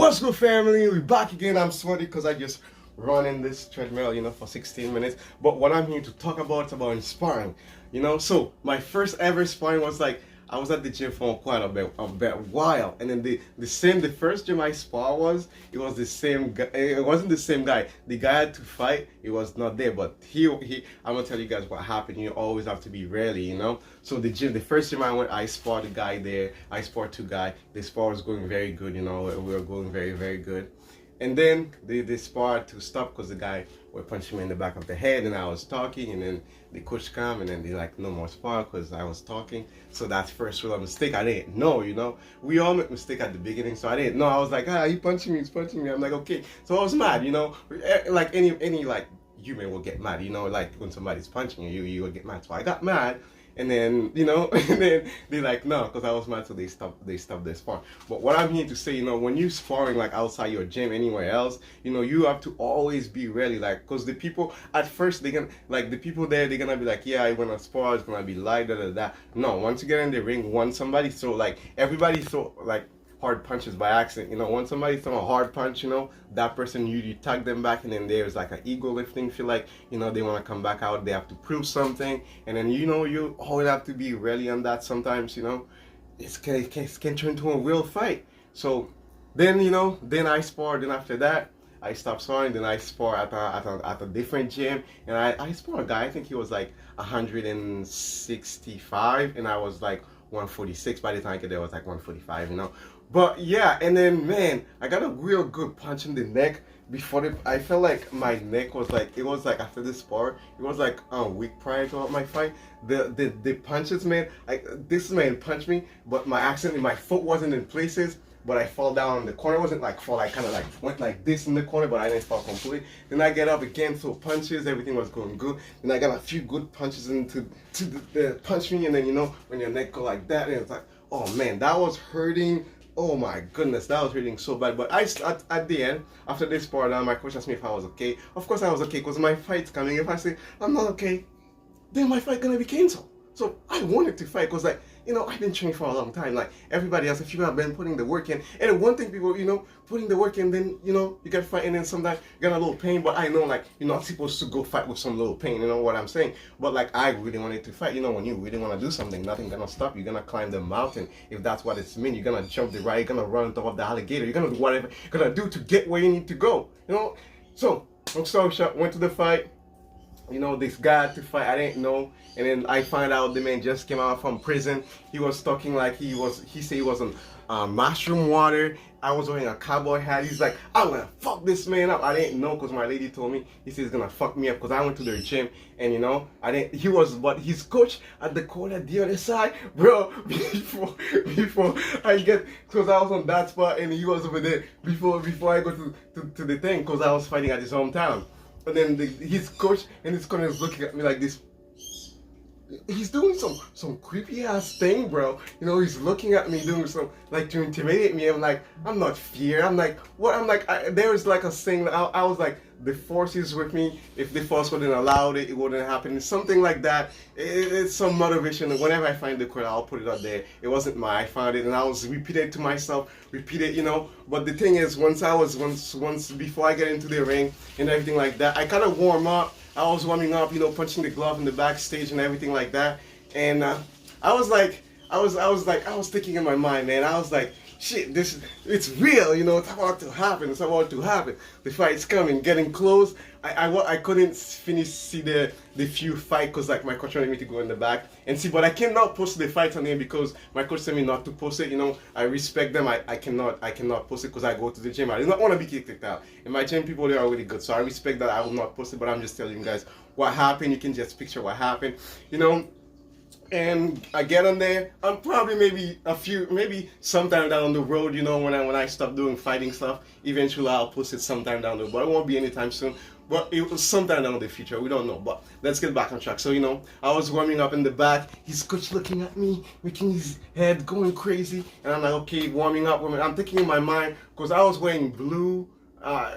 What's good, family? We're back again. I'm sweaty because I just run in this treadmill, for 16 minutes. But what I'm here to talk about is about sparring. So my first ever sparring was like I was at the gym for quite a while, and then the first gym I sparred it was the same guy. It wasn't the same guy. The guy I had to fight, it was not there. But I'm gonna tell you guys what happened. You always have to be ready. So the first gym I went, I sparred a guy there. I sparred two guys. The spar was going very good. We were going very, very good. And then they sparred to stop because the guy were punching me in the back of the head, and I was talking, and then the coach come, and then they like no more spar because I was talking. So that's first real mistake. I didn't know. We all make mistake at the beginning, so I didn't know. I was like, he punching me, he's punching me. I'm like, okay. So I was mad. Like any like human will get mad. Like when somebody's punching you will get mad. So I got mad. And then, and then they're like, no, because I was mad, so they stopped their spar. But what I'm here to say, when you sparring like outside your gym, anywhere else, you have to always be ready, like, because the people at first the people there, they're gonna be like, yeah, I wanna spar, it's gonna be light, da. No, once you get in the ring, once somebody throw everybody throw hard punches by accident. When somebody throw a hard punch, that person, you tag them back, and then there's like an ego lifting, feel like, they want to come back out, they have to prove something, and then, you always have to be ready on that. Sometimes, it can turn into a real fight. So then, then I spar, then after that, I stopped sparring, then I spar at a different gym, and I spar a guy, I think he was like 165, and I was like 146. By the time I get there, I was like 145, But yeah, and then man, I got a real good punch in the neck I felt like my neck was like, it was like after this spar, it was like a week prior to my fight. The punches, man, this man punched me, but my foot wasn't in places, but I fall down in the corner. It wasn't like fall, I kind of like went like this in the corner, but I didn't fall completely. Then I get up again, so punches, everything was going good. Then I got a few good punches into the punch me, and then when your neck go like that, and it's like, oh man, that was hurting. Oh my goodness, that was hurting so bad. But at the end, after this spar down, my coach asked me if I was okay. Of course I was okay, because my fight's coming. If I say I'm not okay, then my fight gonna be canceled. So I wanted to fight because I've been training for a long time. Like everybody else, if you have been putting the work in. And one thing people, putting the work in, then, you get fight, and then sometimes you got a little pain. But I know, you're not supposed to go fight with some little pain, you know what I'm saying? But I really wanted to fight. When you really want to do something, nothing gonna stop you. You're gonna climb the mountain. If that's what it's mean, you're gonna jump the ride, you're gonna run on top of the alligator. You're gonna do whatever you're gonna do to get where you need to go, So, long story short, went to the fight. This guy had to fight, I didn't know, and then I find out the man just came out from prison. He was talking like he said he was on mushroom water. I was wearing a cowboy hat. He's like, I'm gonna fuck this man up. I didn't know, because my lady told me, he said he's gonna fuck me up, because I went to their gym, and but his coach at the corner, the other side, bro, before because I was on that spot, and he was over there, before I go to the thing, because I was fighting at his hometown. And then his coach and his corner is looking at me like this. He's doing some creepy ass thing, bro. He's looking at me doing some, to intimidate me. I'm like, I'm not fear. I'm like, what? I'm like, there was like a thing. I was like, the force is with me. If the force wouldn't allow it, it wouldn't happen. It's something like that. It's some motivation. Whenever I find the quote, I'll put it out there. It wasn't I found it, and I was repeated to myself, But the thing is, once before I get into the ring and everything like that, I kind of warm up. I was warming up, punching the glove in the backstage and everything like that. And I was thinking in my mind, man. I was like, shit, it's real, it's about to happen. It's about to happen. The fight's coming, getting close. I couldn't see the few fight, because my coach wanted me to go in the back and see, but I cannot post the fights on there because my coach said me not to post it. I respect them. I cannot post it because I go to the gym. I do not want to be kicked out. And my gym people, they are really good, so I respect that. I will not post it, but I'm just telling you guys what happened. You can just picture what happened, And I get on there. I'm probably maybe sometime down the road, when I stop doing fighting stuff, eventually I'll post it sometime down the road. But it won't be anytime soon. But it was sometime down in the future. We don't know. But let's get back on track. So, I was warming up in the back. His coach looking at me, making his head going crazy. And I'm like, okay, warming up. I'm thinking in my mind, because I was wearing blue.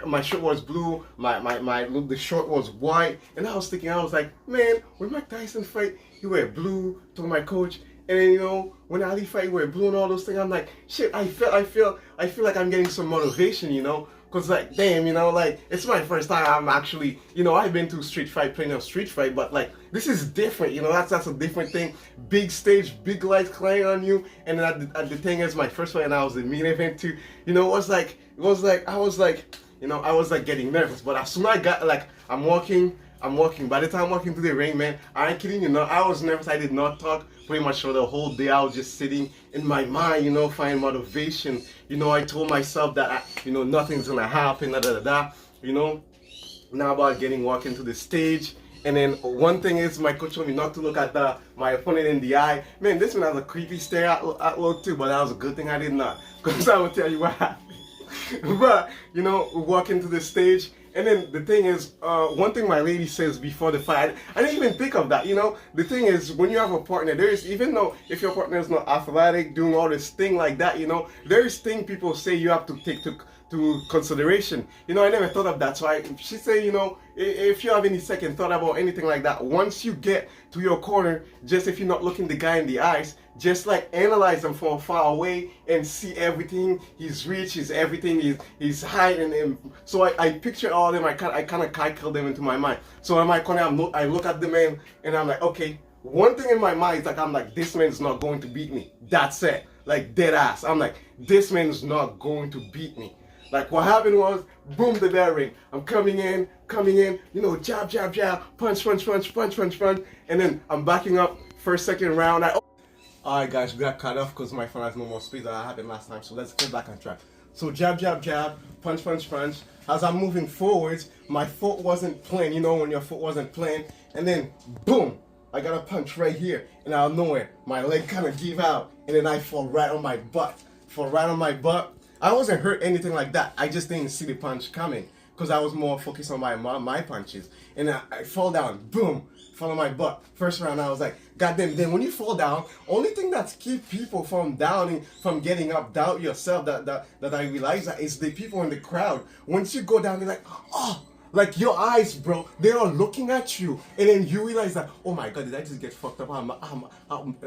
My shirt was blue, the short was white, and I was thinking, I was like, man, when Mike Tyson fight, he wear blue, told my coach, And then, you know, when Ali fight, we're blowing all those things. I'm like, shit. I feel like I'm getting some motivation, you know. Cause like, damn, you know, like it's my first time I'm actually, you know, I've been to street fight, playing a street fight, but like this is different, you know. That's a different thing. Big stage, big lights playing on you, and then the thing is, my first fight, and I was the main event too. You know, I was like, you know, I was like getting nervous, but as soon as I got like, I'm walking. By the time I'm walking to the ring, man, I ain't kidding you. No, I was nervous. I did not talk pretty much for the whole day. I was just sitting in my mind, you know, finding motivation. You know, I told myself that, you know, nothing's gonna happen, da da da da. You know, now about getting walking to the stage. And then one thing is, my coach told me not to look at my opponent in the eye. Man, this one has a creepy stare at look too, but that was a good thing I did not. Because I will tell you what happened. But, you know, we walk into the stage. And then the thing is, one thing my lady says before the fight, I didn't even think of that, you know. The thing is, when you have a partner, even though if your partner is not athletic, doing all this thing like that, you know, there's thing people say you have to take to consideration. You know, I never thought of that. So she say, you know, if you have any second thought about anything like that, once you get to your corner, just if you're not looking the guy in the eyes, just like analyze him from far away and see everything, his reach, his everything, his height, and so I picture all of them. I kind of calculate them into my mind. So in my corner, I look at the man and I'm like, okay. One thing in my mind is like, I'm like, this man is not going to beat me. That's it. Like dead ass. I'm like, this man is not going to beat me. Like what happened was, boom, the bell ring. I'm coming in, you know, jab, jab, jab, punch, punch, punch, punch, punch, punch, and then I'm backing up. First, second round. Alright guys, we got cut off because my phone has no more speed than I happened last time. So let's get back on track. So jab, jab, jab, punch, punch, punch. As I'm moving forwards, my foot wasn't playing. You know when your foot wasn't playing, and then boom, I got a punch right here, and out of nowhere, my leg kind of gave out, and then I fall right on my butt. I wasn't hurt anything like that. I just didn't see the punch coming because I was more focused on my punches. And I fall down, boom, fall on my butt. First round, I was like, goddamn. Then when you fall down, only thing that keep people from downing, from getting up, doubt yourself. That I realize that is the people in the crowd. Once you go down, they're like, oh. Like your eyes, bro, they are looking at you, and then you realize that, oh my god, did I just get fucked up?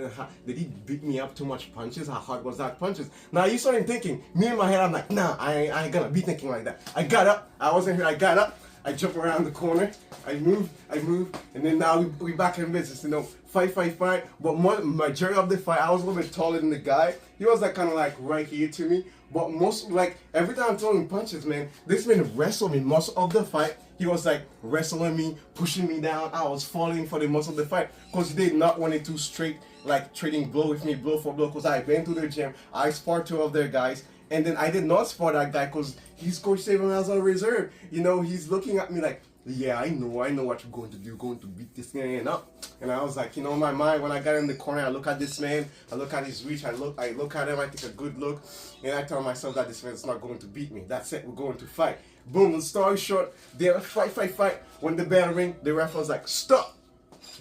Did he beat me up too much punches? How hard was that punches? Now you started thinking. Me in my head, I'm like, nah, I ain't gonna be thinking like that. I got up. I wasn't here. I got up. I jump around the corner. I move, and then now we back in business. You know, fight. But majority of the fight, I was a little bit taller than the guy. He was like kind of like right here to me. But most, like, every time I'm throwing punches, man, this man wrestled me most of the fight. He was like wrestling me, pushing me down. I was falling for the most of the fight because he did not want it to straight, like trading blow with me, blow for blow. Because I went to the gym, I sparred two of their guys, and then I did not spar that guy because he's Coach Saban as a reserve. You know, he's looking at me like, yeah, I know what you're going to do. You're going to beat this man up. And I was like, you know, in my mind, when I got in the corner, I look at this man, I look at his reach, I look at him, I take a good look, and I tell myself that this man's not going to beat me. That's it, we're going to fight. Boom, story short, they fight. When the bell ring, the ref was like, stop.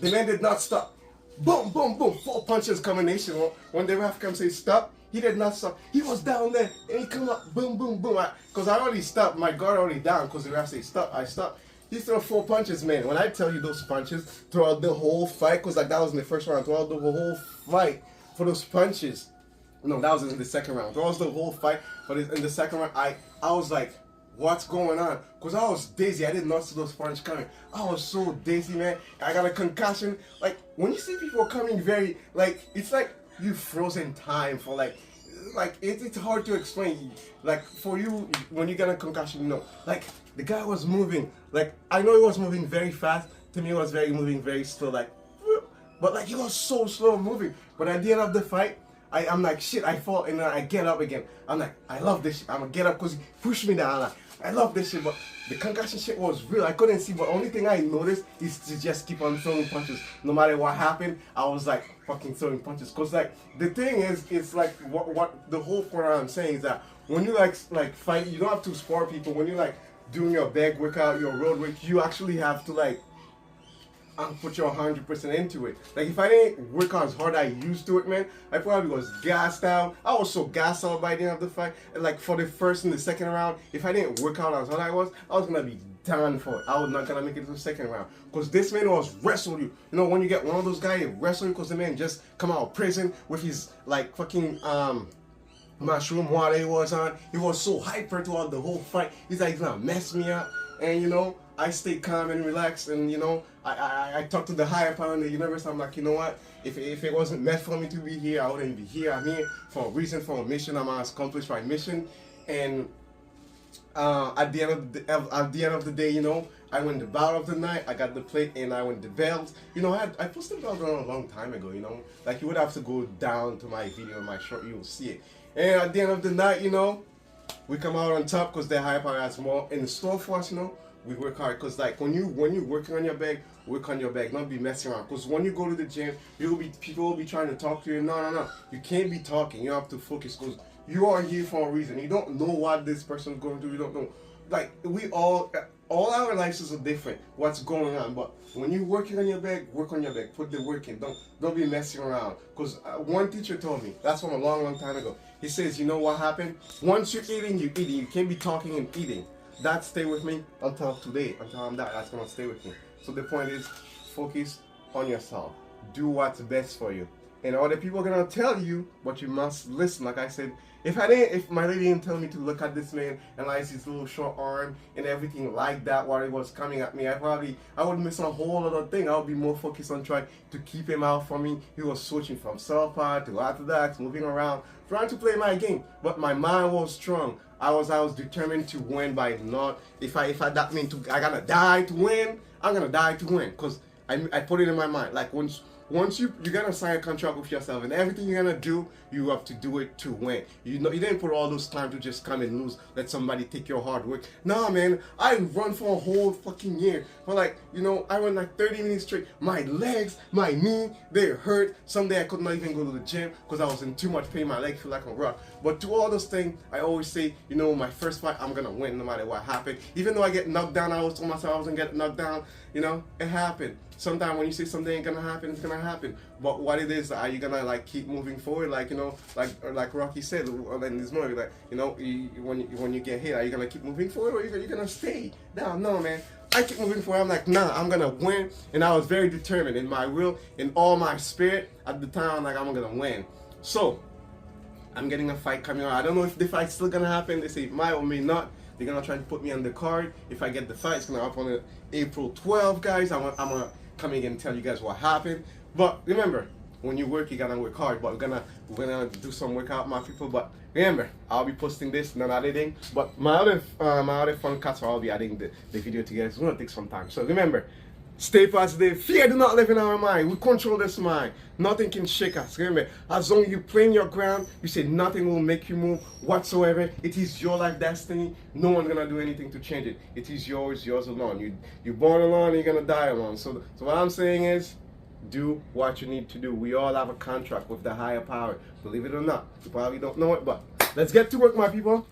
The man did not stop. Boom, 4 punches combination. When the ref comes say stop, he did not stop. He was down there, and he come up, boom. Because I already stopped, my guard already down, because the ref say stop, I stopped. He threw 4 punches, man. When I tell you those punches throughout the whole fight, because like that was in the first round, throughout the whole fight for those punches. No, that was in the second round. Throughout the whole fight, but in the second round, I was like, what's going on? Because I was dizzy. I did not see those punches coming. I was so dizzy, man. I got a concussion. Like, when you see people coming very, like, it's like you frozen time for like it's hard to explain. Like for you, when you get a concussion, you know, like the guy was moving. Like I know he was moving very fast. To me, it was moving very slow. Like, but like he was so slow moving. But at the end of the fight, I'm like shit. I fall and then I get up again. I'm like, I love this shit. I'm gonna get up because he pushed me down. I love this shit, but the concussion shit was real. I couldn't see, but only thing I noticed is to just keep on throwing punches. No matter what happened, I was like fucking throwing punches. Cause like the thing is, it's like what the whole point I'm saying is that when you like fight, you don't have to spar people. When you like doing your bag workout, your road work, you actually have to like put your 100% into it. Like if I didn't work as hard as I used to it, man, I probably was gassed out. I was so gassed out by the end of the fight. And like for the first and the second round, if I didn't work out as hard as I was gonna be done for it. I was not gonna make it to the second round. Because this man was wrestling you. You know, when you get one of those guys wrestling because the man just come out of prison with his like fucking mushroom water he was on. He was so hyper throughout the whole fight. He's like, he's gonna mess me up. And you know, I stayed calm and relaxed, and you know, I talked to the higher power in the universe. I'm like, you know what? If it wasn't meant for me to be here, I wouldn't be here. I'm here for a reason, for a mission. I'm gonna accomplish my mission. And at the end of the day, you know, I win the battle of the night. I got the plate and I win the belt. You know, I posted the belt on a long time ago. You know, like you would have to go down to my video, my short, you will see it. And at the end of the night, you know, we come out on top because the higher power has more in the store for us. You know, we work hard because like when you're working on your bag, work on your bag, not be messing around. Because when you go to the gym, people will be trying to talk to you. No, you can't be talking. You have to focus because you are here for a reason. You don't know what this person is going to do. You don't know. Like we all our lives are different. What's going on? But when you're working on your bag, work on your bag. Put the work in. Don't be messing around. Because one teacher told me, that's from a long time ago. He says, you know what happened? Once you're eating, you're eating. You can't be talking and eating. That stay with me until today, until I'm dead. That's gonna stay with me. So the point is, focus on yourself. Do what's best for you. And other people are gonna tell you, but you must listen. Like I said, if my lady didn't tell me to look at this man and like his little short arm and everything like that while he was coming at me, I would miss a whole other thing. I would be more focused on trying to keep him out for me. He was switching from self-power to orthodox, moving around, trying to play my game. But my mind was strong. I was determined to win by not. If I that mean I gotta die to win, I'm gonna die to win. Cause I put it in my mind. Like once you gotta sign a contract with yourself, and everything you're gonna do, you have to do it to win. You know, you didn't put all those time to just come and lose. Let somebody take your hard work. Nah, man, I run for a whole fucking year. But like, you know, I run like 30 minutes straight. My legs, my knee, they hurt. Someday I could not even go to the gym because I was in too much pain. My leg feel like a rock. But to all those things, I always say, you know, my first fight, I'm gonna win no matter what happened. Even though I get knocked down, I always told myself I wasn't getting knocked down. You know, it happened. Sometimes when you say something ain't gonna happen, it's gonna happen. But what it is, are you gonna like keep moving forward? Like, you know, like Rocky said in this movie, like, you know, when you get hit, are you gonna keep moving forward or you're gonna stay down? No, man. I keep moving forward. I'm like, nah, I'm gonna win. And I was very determined in my will, in all my spirit at the time. I'm like, I'm gonna win. So I'm getting a fight coming on. I don't know if the fight's still gonna happen. They say it might or may not. They're gonna try to put me on the card. If I get the fight, it's gonna happen on April 12th, guys. I'm gonna come again and tell you guys what happened. But remember, when you work, you gotta work hard. But we're gonna do some workout, my people. But remember, I'll be posting this, not editing. But my other fun cuts, I'll be adding the video together. It's gonna take some time. So remember, stay positive. Fear do not live in our mind. We control this mind. Nothing can shake us. Remember, as long as you play in your ground, you say nothing will make you move whatsoever. It is your life destiny. No one's gonna do anything to change it. It is yours alone. You're born alone, you're gonna die alone. So what I'm saying is, do what you need to do. We all have a contract with the higher power. Believe it or not. You probably don't know it, but let's get to work, my people.